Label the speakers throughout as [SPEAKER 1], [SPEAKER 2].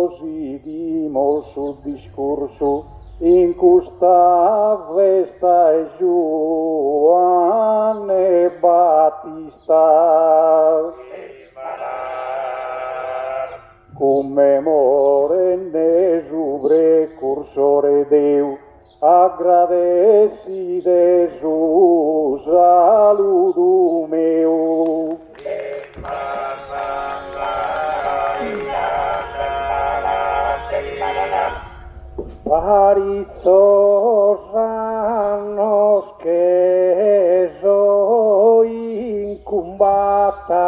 [SPEAKER 1] proseguimos sul discorso in questa festa è Giovanni Battista. Commemore su precursore Deu, agradeci de su saludo meu. Varios años que soy incumbata,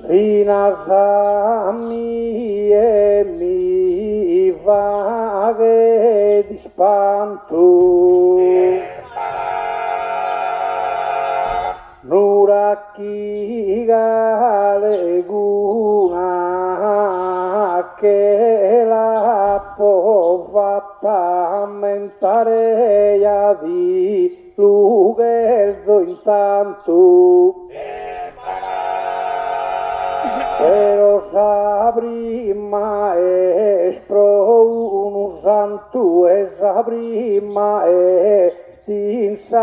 [SPEAKER 1] finas a mi e mi vaghe di spanto, nura chi galeguna che la può fatta aumentare ya di lugherzo intanto. Pero sabrima es pro un santo e sabrima est insabiata.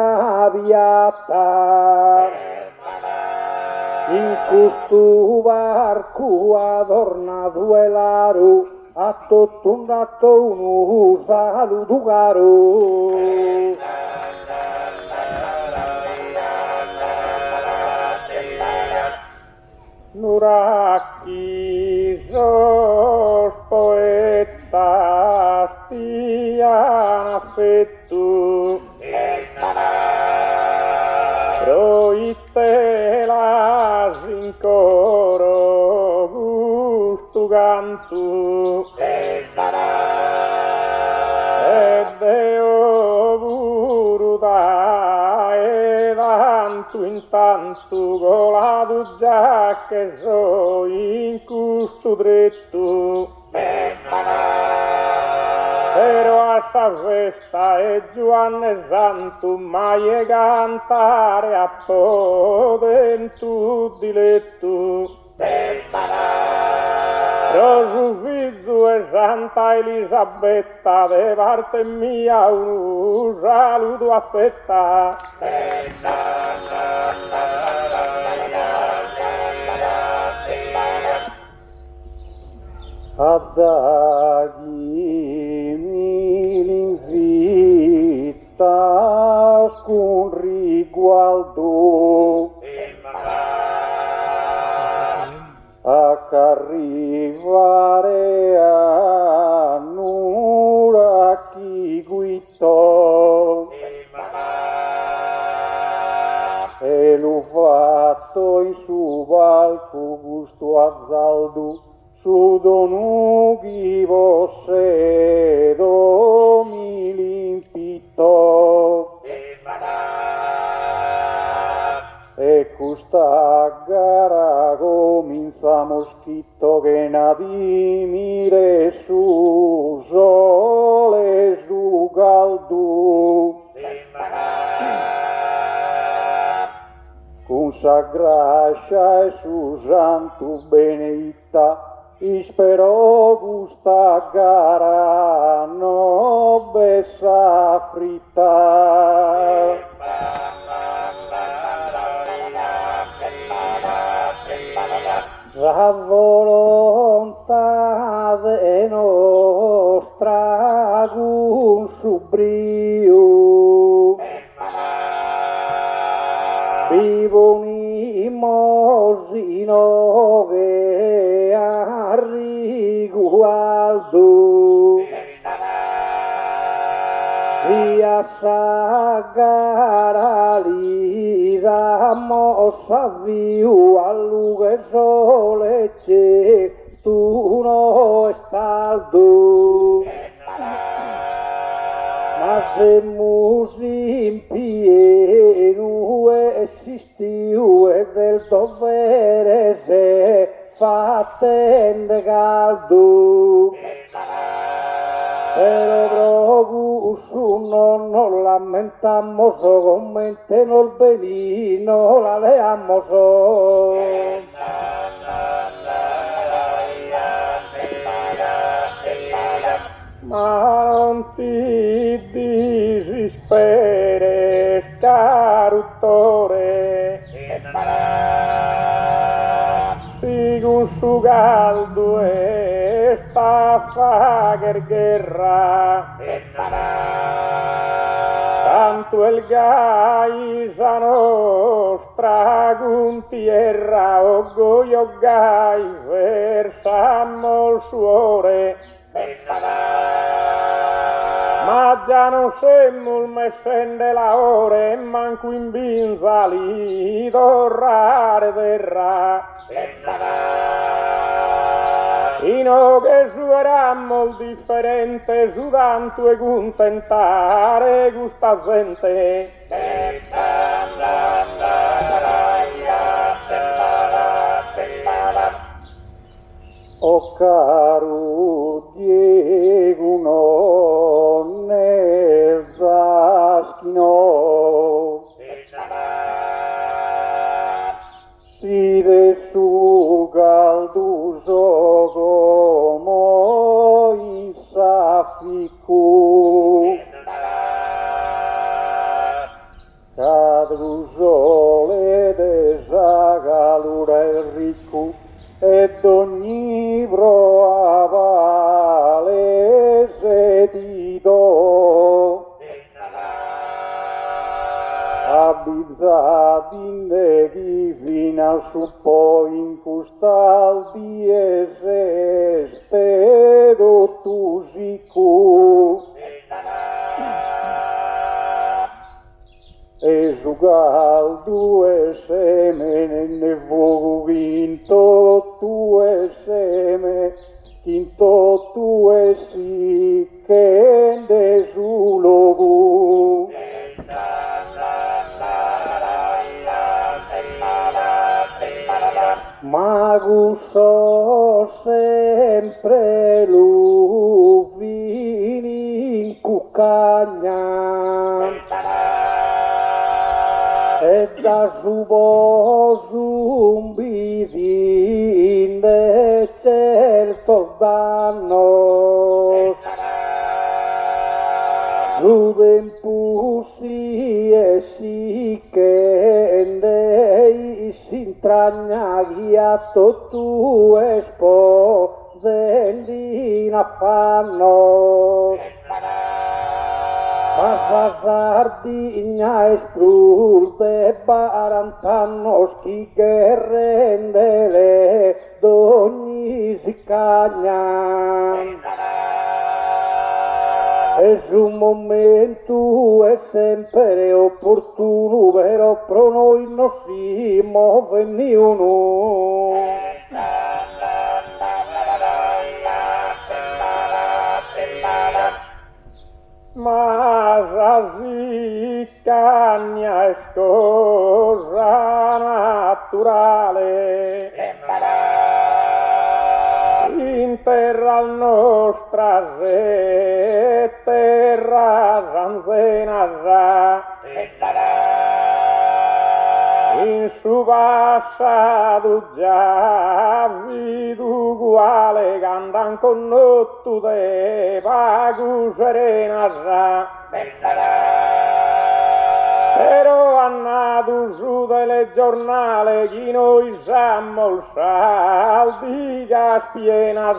[SPEAKER 1] In questo barco adornato e l'aro a tutto un dato un saluto caro. Nuraki sos poetas tian affettu proitelas in coro gustu cantu ed eo buruda e tanto in tanto colado già che so in questo dritto però a sa festa e Giovanni Santo mai e cantare a podento diletto Rosu figlio e Santa Elisabetta de parte mia un saluto affetta Addaghi l'invita con riguardo a arrivare a Nura chi guitò e l'ho fatto in su balco gusto azzaldo su donughi vosse mi limpito e questa gara comincia moschito che nadimire su sole su caldo con sa grazia e su santo benedita spero questa gara non bessa fritta la volontà de nostra con subrio vivo un'imosino che a riguardo sia sa gara li da mossa viu a luga e sole c'è tu no è staldo ma se musi in pieno esistiu e del dovere se fatte caldo pero brogu su non lamentamos come te nol benino la leamos con su caldo e sta a fare guerra. Tanto il gaisa nostra con tierra orgoglio gai versamo il suore. Ma già non siamo il messende la ore, manco in binza li torrare verrà. Ino che suerammo differente, su tanto e contentare questa gente. O caro Diego non ne saschino, si de su caldo come in saficu, cadru sole de zagalura e ricco, ed ogni vale se ti do abizzati neghi fino al suppo in custal di eseste tu sicu e su caldo e semene ne fuoco quinto tu e seme quinto tu e si che de su logo ma gusto sempre lu fini in cuccagna e da subo zumbidi de certo danno Rubem pusi e si che dei si intragna ghiatto tu esposellina fanno Passa sardigna e sprurbe barantannos chi che rendele d'ogni si cagna es un momento è sempre opportuno però pro noi non si muove niuno ma si cagna è cosa naturale in terra nostra se terra zanzena in su passato già vidu uguale che andan con nottu de pagu serena però andato su delle giornale chi noi siamo il saldi che spiena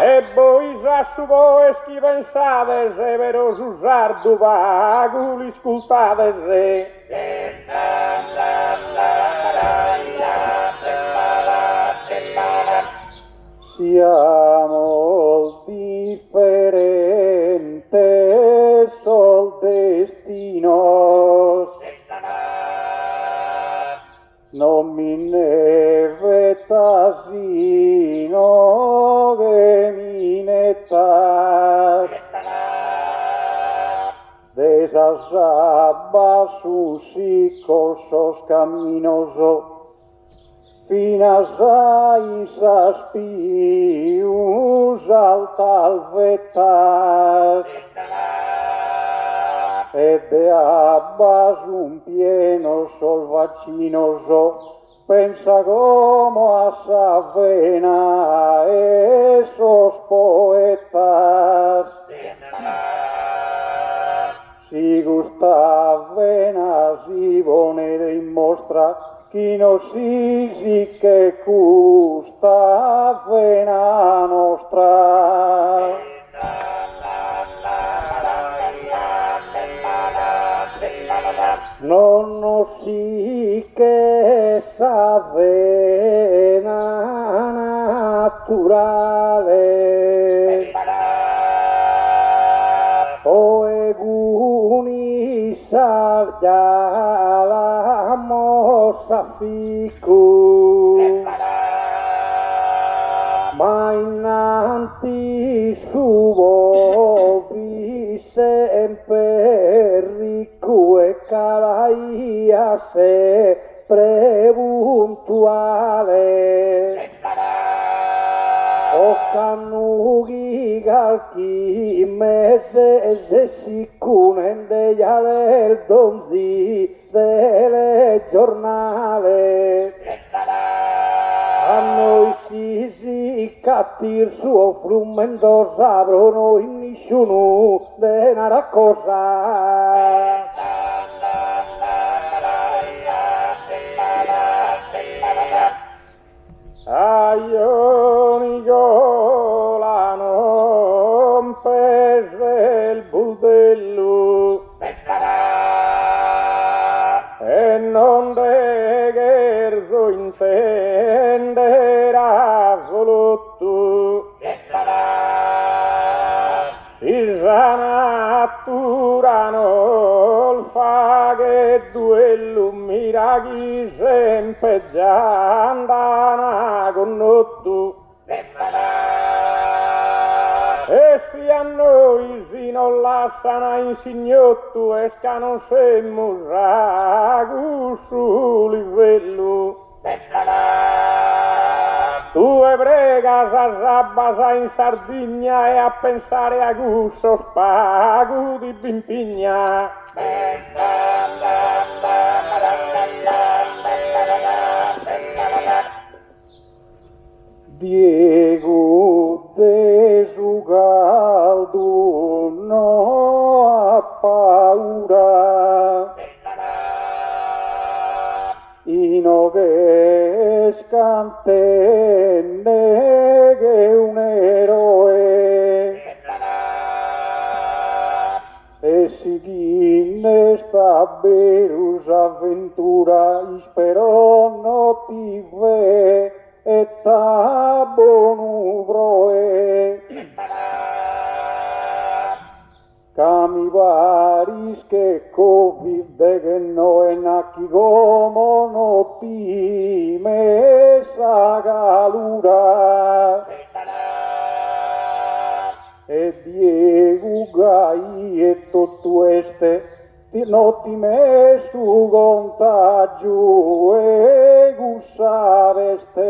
[SPEAKER 1] e voi sa su voi chi pensate se vero su sardo pagu li ascoltate se siamo differenti sol destinos non mi ne vetasino che mi netas desasaba su psicosos caminoso finas aisas pius altalvetas ed de abbas un pieno sol vaccinoso pensa como a Savena esos poetas si gusta vena si bonere in mostra
[SPEAKER 2] chi non si che custa fena nostra. Non si che s'avvena naturale o eguni sargia la mossa ficu ma innanti suo vi sempre ricco e calaia se prepuntuale o canughi galchi mese se si cunende il donzi delle giornale a noi si cattir suo frumento sabro noi nessuno denara cosa Aionigola non pese il budello e non degherzo intenderà solo tu si sa natura non fa che duello miraghi sempre già andana con tu e si a noi si non lasciano insignotto e che non semmo ragu su livello tu e bregas a Rabbasa in Sardegna e a pensare a gusto spago di bimpigna Diego de su galdo no ha paura y no que scantenne che un eroe e si ginne sta berus avventura spero no ti ve e ta bonu broe Cami varis che covid che no è nacchi come no ti messa galura e Diego gai e tutto este no ti messo contagio e gussaveste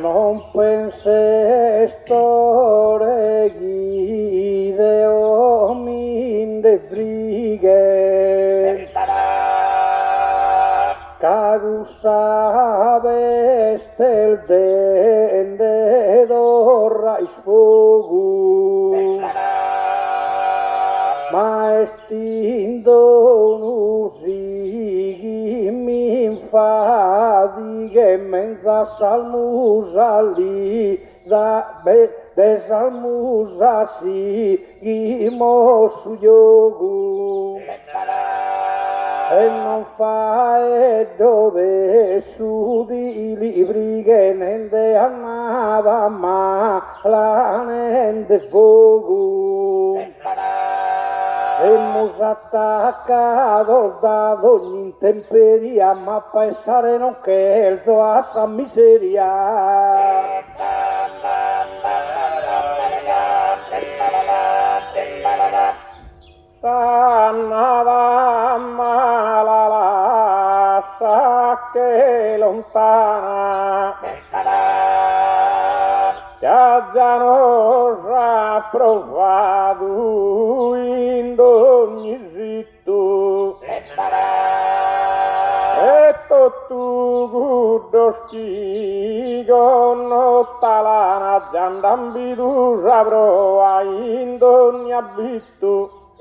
[SPEAKER 2] non pense storeghi de omin de frighe cagussaveste il dende d'orra sfogu ma estinto nusi mi infadi che menza salmusa lì da de salmusa si su yogu e non fa dove su di libri che nende annava ma la nende fuoco semmo attaccato da ogni intemperia ma pensare non che a sa miseria Sannava mala lascia che lontana Viaggiano rapprovato in ogni zitto e tutto gudo schigo nottalana giandambidu saprò in ogni abitto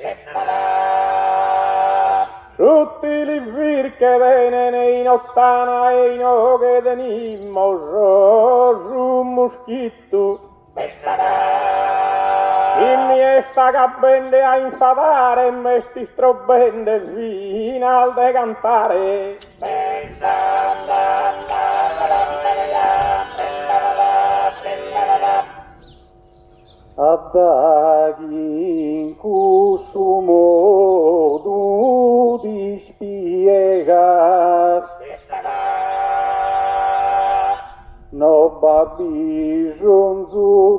[SPEAKER 2] Tutti virche venene in ottana e in oghe denimmo su moschitto. In miesta gabbende a infadare, mesti strobende fino al de cantare.
[SPEAKER 1] Addaghi in cusso modo di spiegas no babison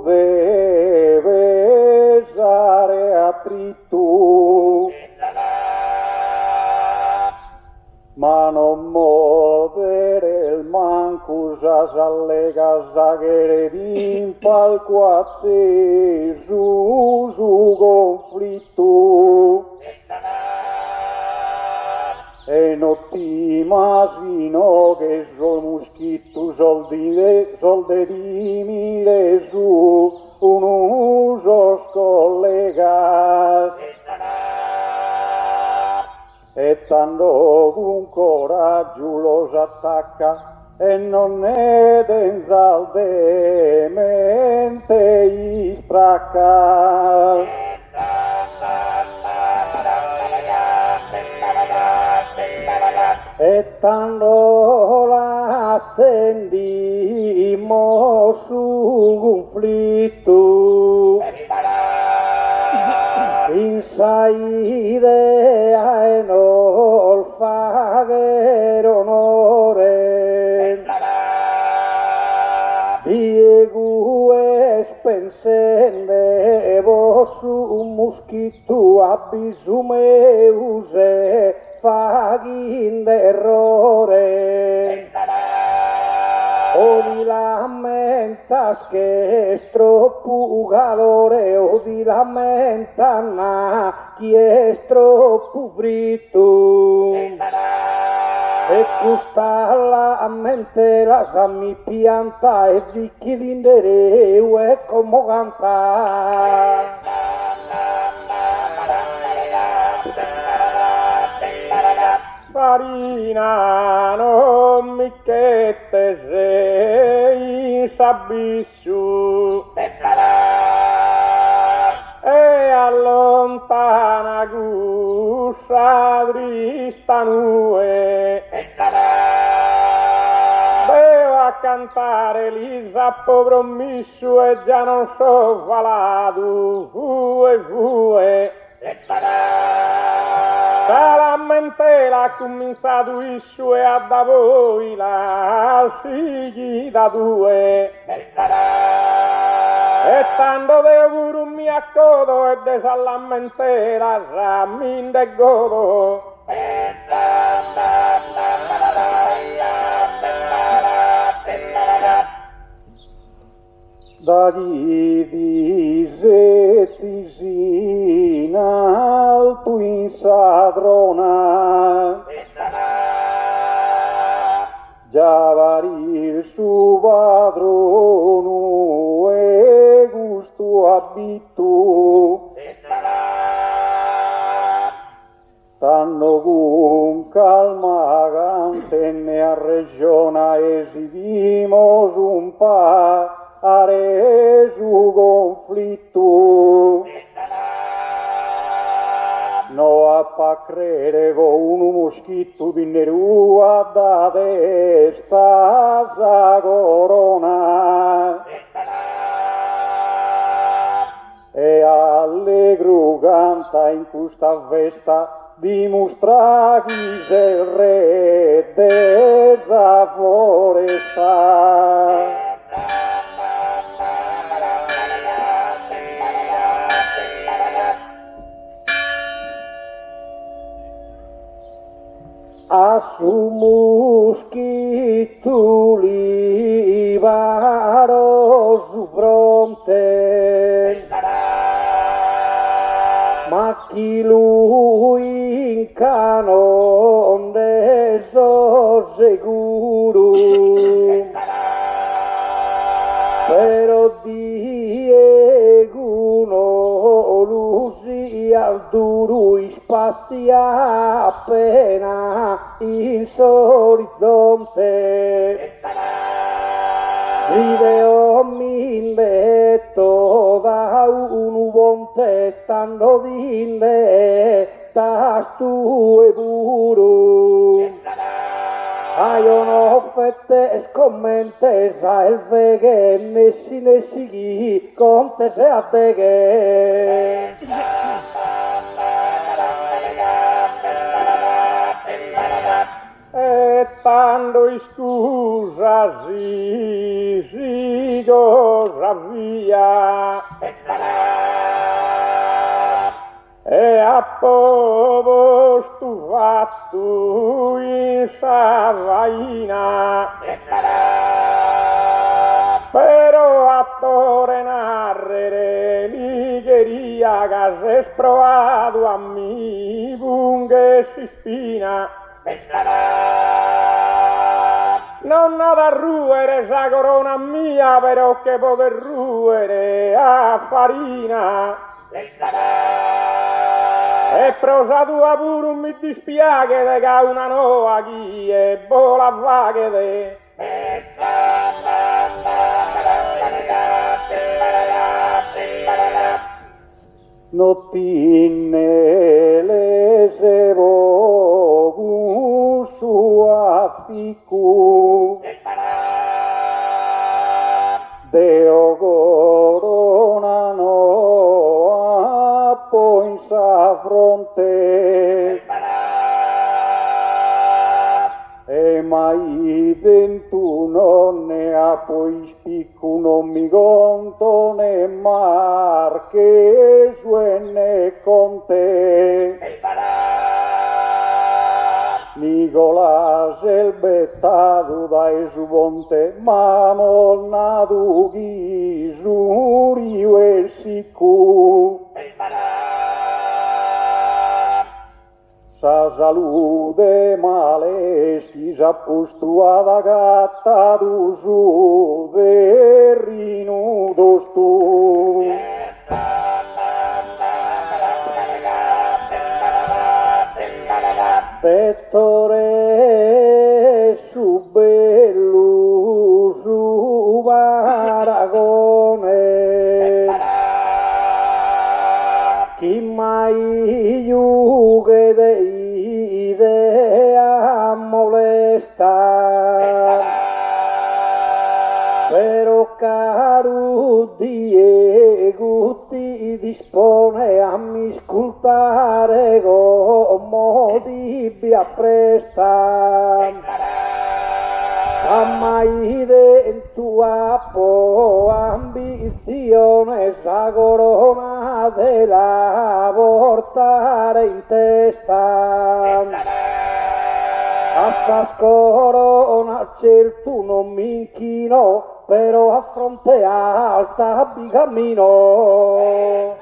[SPEAKER 1] deve usare attritu ma non modere il mancusas alle casaghere di palco acceso su conflitto e non ti immagino che sono moschitto soldi di mire su un uso scollegas e tanto con coraggio los attacca e non è denzaldemente gli stracca. E tanto la sendimo su conflitto in saidea e non fagher onore Diego es pensende su un moschitto abisume use faghin d'errore o di lamentas che è troppo calore o di lamentana chi è troppo fritto e custa la mente la sammi pianta e vicchi d'indereu e come canta farina non mi chette sei sabissu e allontana gussa dristanue devo a cantare Lisa promesso e già non so valato fue Salamente l'ha cominciato isso e a da voi la figli da due e tanto de auguro mi accodo e de salamente la ramin de godo da chi dice cisina al tu insadrona già varir su padrono e gusto abitu tanno con calma cantenne a regiona esidimos un pa' are su conflitto no a pa' credere con un moschitto di nerua da testa sa corona e allegro canta in questa festa dimostra chi sei il re della foresta a su moschitto libaro su fronte ma chi lui in canone so sicuro però Diego no lusi al
[SPEAKER 2] duro spazia appena in s'orizzonte. Rideo mille toda un bonte tanto dinde tas tu e buru. Aiono offette scommentes a el veghe nessi chi conte se a te che. E tanto scusa si cosa via. E a poco stufato in savaina, però a torre narrere ligheria che si è provato a mi bunghe si spina. Non ha da ruere sa corona mia, però che poter ruere a farina. E prosa tua pure mi dispiace che una noa chi è vola vaghe. Nottine le sevo su afficu Deo coronano a poi sa fronte e mai dentro non ne ha poi spicco non mi conto ne marche suene conte Nicolas el bettado dai su ponte ma molnado chi surio e sicù sa salute male schisa postuata gatta du su derrinudo stu Pettore su bellu su baragone chi mai iughe de idea molesta però caro Diego ti dispone a mi ascoltare come ti appresta a mai dentro a po' ambizione sa corona della portare in testa a sa corona certo non mi inchino però a fronte alta vi cammino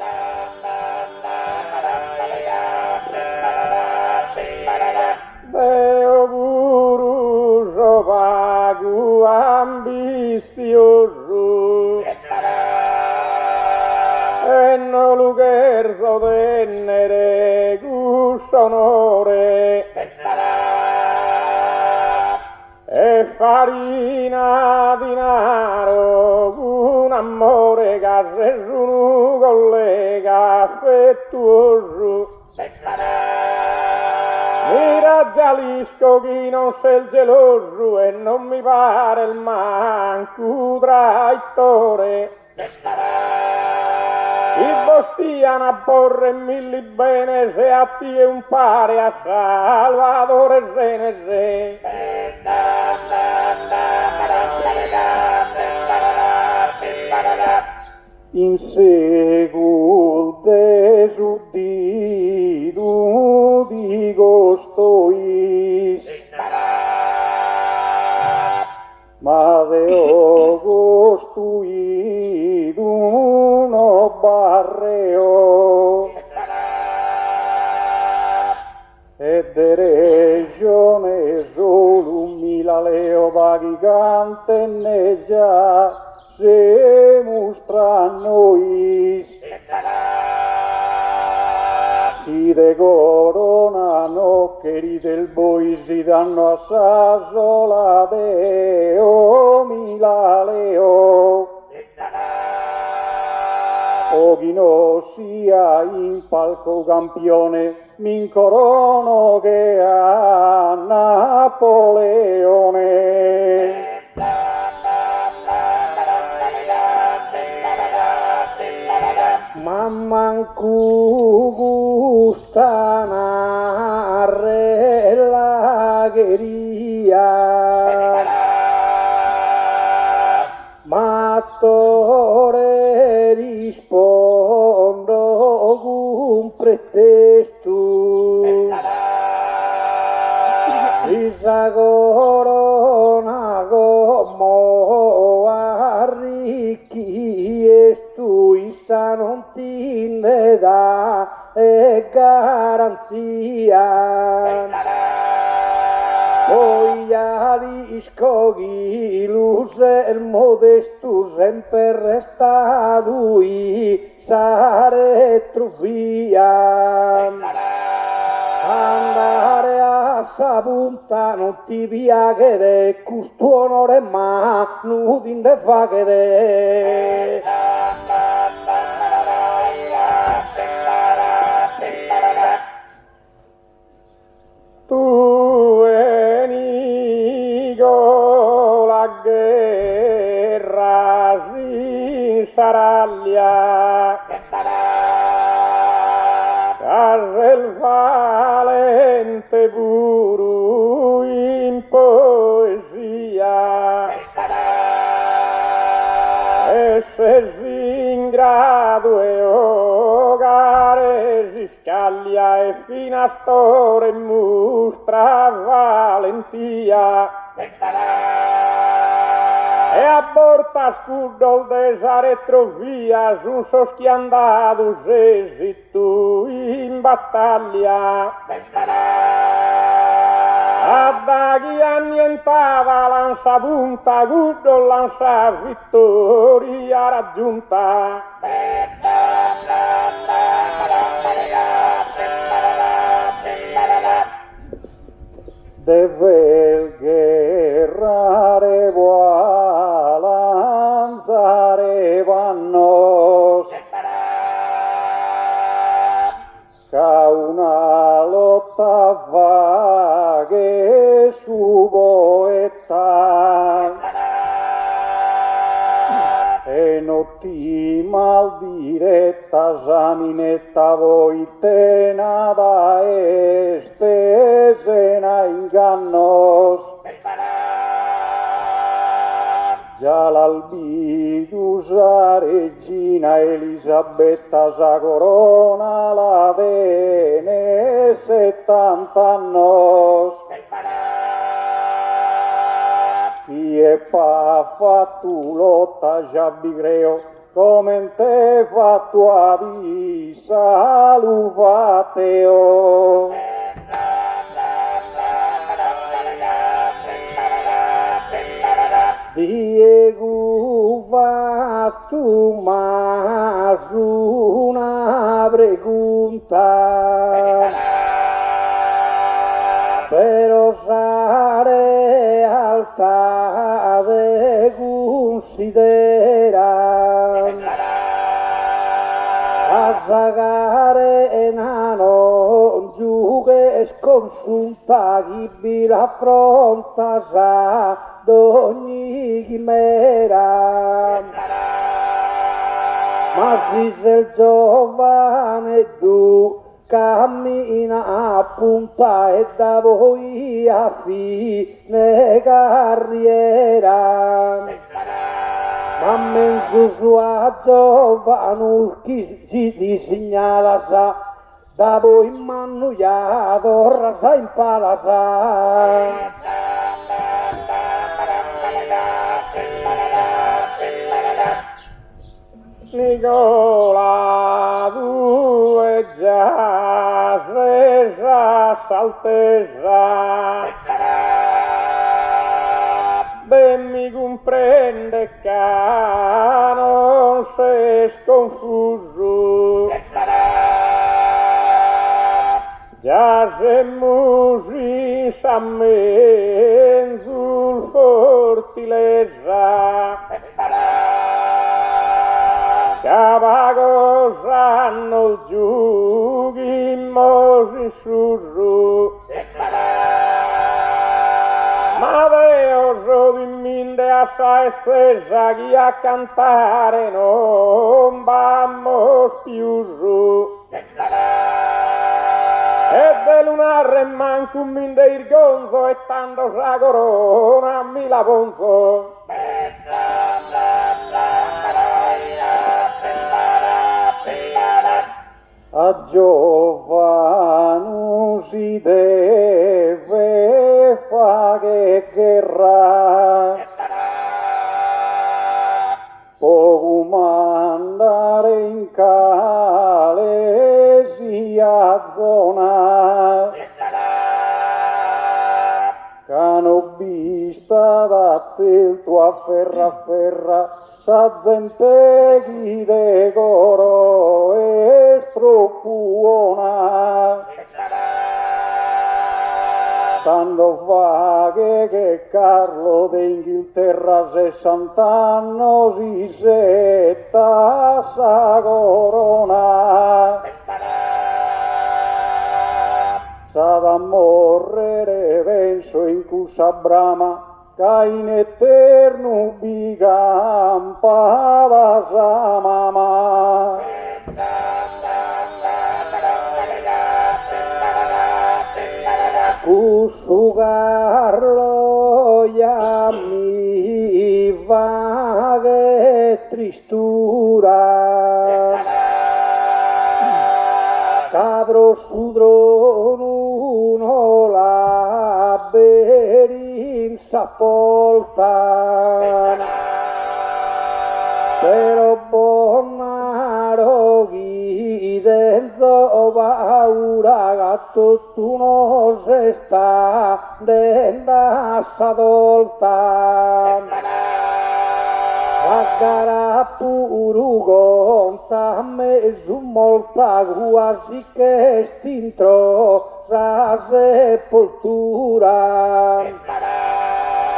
[SPEAKER 2] Deo guruso vago ambizioso e non lo scherzo tenere gusto onore e farina di denaro un amore che se sono collega affettuoso mi raggialisco chi non sei il geloso e non mi pare il manco traitore i bostiano a porre mille bene se a ti è un pare a Salvatore Senese in seguito desudito di costois ma deo costruito uno barreo e de regione solo un milaleo da gigante ne già se mostra noi si de corona no queri del boi si danno a sasola de o milaleo o chi no sia in palco campione min corono che a Napoleone. Mammancu gusta narre la gheria, mattore rispondo con pretesto, isa corona come arricchi estu isa non ti ne dà garanzia. Poi ali scogli luce il modesto sempre resta lui sare trufia. Andare a Sabunta non ti piacere, questo onore ma non ti ne fa che tu venigo la guerra si saraglia. Il valente buru in poesia e se si in grado e ogare si scaglia e fino a store mostra valentia e a porta scudo desa retrovia un soschiandato se tu in battaglia a da chi annientava lanza punta gudo lanza vittoria raggiunta deve guerrare vuoi lanzare vanno ca una lotta va che su poeta e notti mal diretta saminetta voi tenada este sena ingannos già l'albidusa regina Elisabetta sa corona la vene 70 annos chi è pa fatto lotta già bigreo come te fatto a di saluvateo Diego fatto ma su una pregunta però sare alta de considera a sagare enano giù che sconsulta chi vi l'affronta sa d'ogni chimera ma si sei il giovane tu cammina a punta e da voi a fine carriera ma mezzo sua giovane chi si disegnala sa da voi mannuiato rasa in palasa Nicola due già svesa saltesa ben mi comprende che non sei sconfuso già semmus in sammen sul fortilesa, cavagos hanno giù, immos in sussu, ma Deo di minde assai sesa chi a cantare non vamos più su. E de lunare manco minde il gonzo e tanto sa corona mi la ponzo.
[SPEAKER 3] A giovanu si deve fare guerra, può mandare in calesia zona, canobista da zelto a ferra, sa gente chi decoro e stroppuona. Tanto fa che Carlo d'Inghilterra 60 anni si setta sa corona. Sa da morrere penso in cussa brama, ca in eterno bicampava sa mamma. Cussu Carlo ya mi va che tristura, cabro sudrono non la berin sapolta, però bonaro chi denzo paura gatto tu non se sta denda sadolta. Sagara puru conta me su molta quasi che stintro sa sepoltura.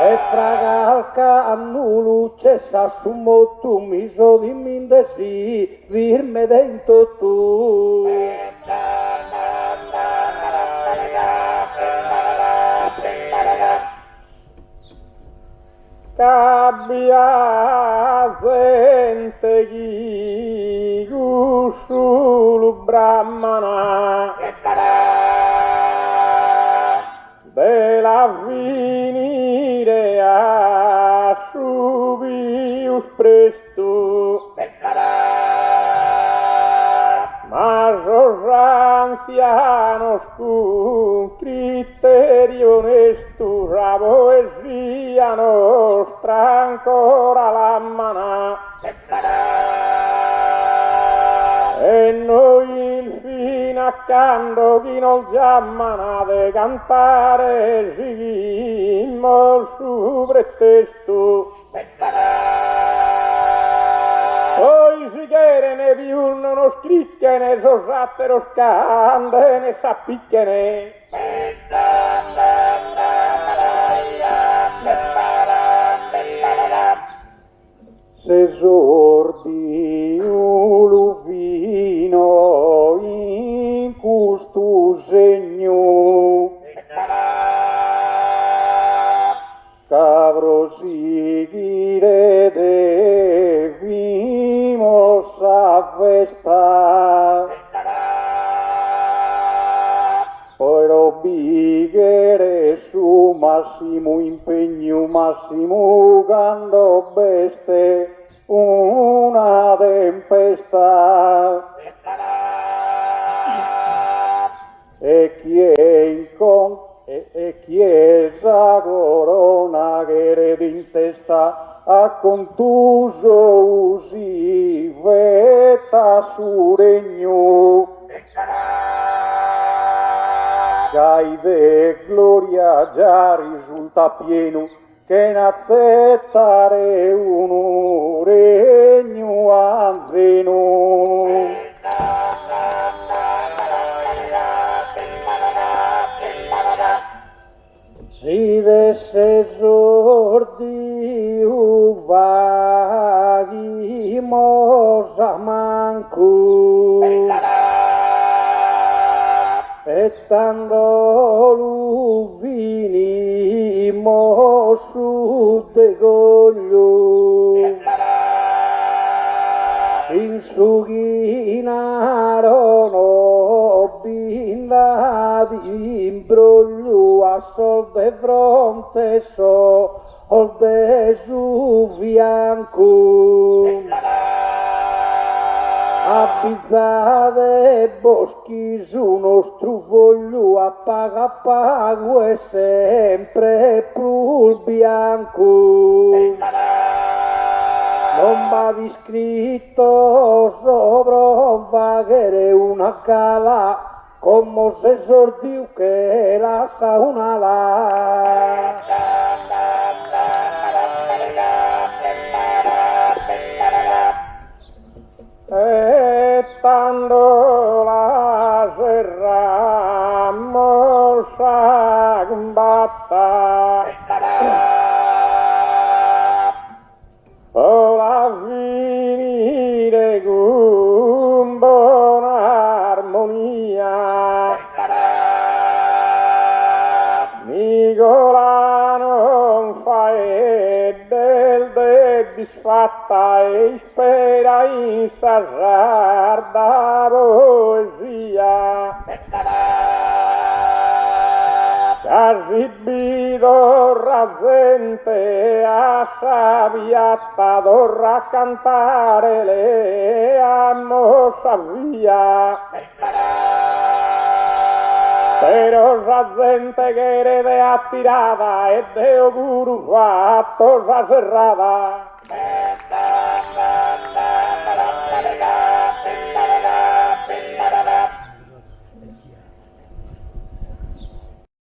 [SPEAKER 3] E fragalca nu luce sa su motu miso di minde si firme dentro tu. Cabbia gente chi gusulu brahmana de la finire a subius presto, ma sos ancianos con criterio onesto la poesia nostra ancora la manà. E noi il fino accanto chi non chiamano de cantare seguimmo su pretesto. Poi si chiede ne diurno non scricche ne sosattero scande ne sappicchene. Se sordi uluvino in custo segno, cabro seguire devimos a festa, però bighere su massimo impegno, massimo quando beste una tempesta. E chi è sa corona che rede in testa a contuso usi veta su regno. Gai de gloria già risulta pieno che n'azzettare uno regno anzeno. sordi uvaghi mosa mancu e tanto luvini mosu de goglio in sughinarono binda di imbroglio a sol de fronte so ol de su fianco abbizzate boschi su uno strufoglio appaga pago e sempre più bianco non va di scritto sopra vaghere una cala come se sordiu che la sa una la
[SPEAKER 2] e tanto la serra mossa combatta ora finire con buona armonia Nicola non fa del disfatta e spera in sarda poesia Arribido rasente a sabiata dorra cantare le amo sabia Pero rasente che rede attirata e de auguro fatto serrata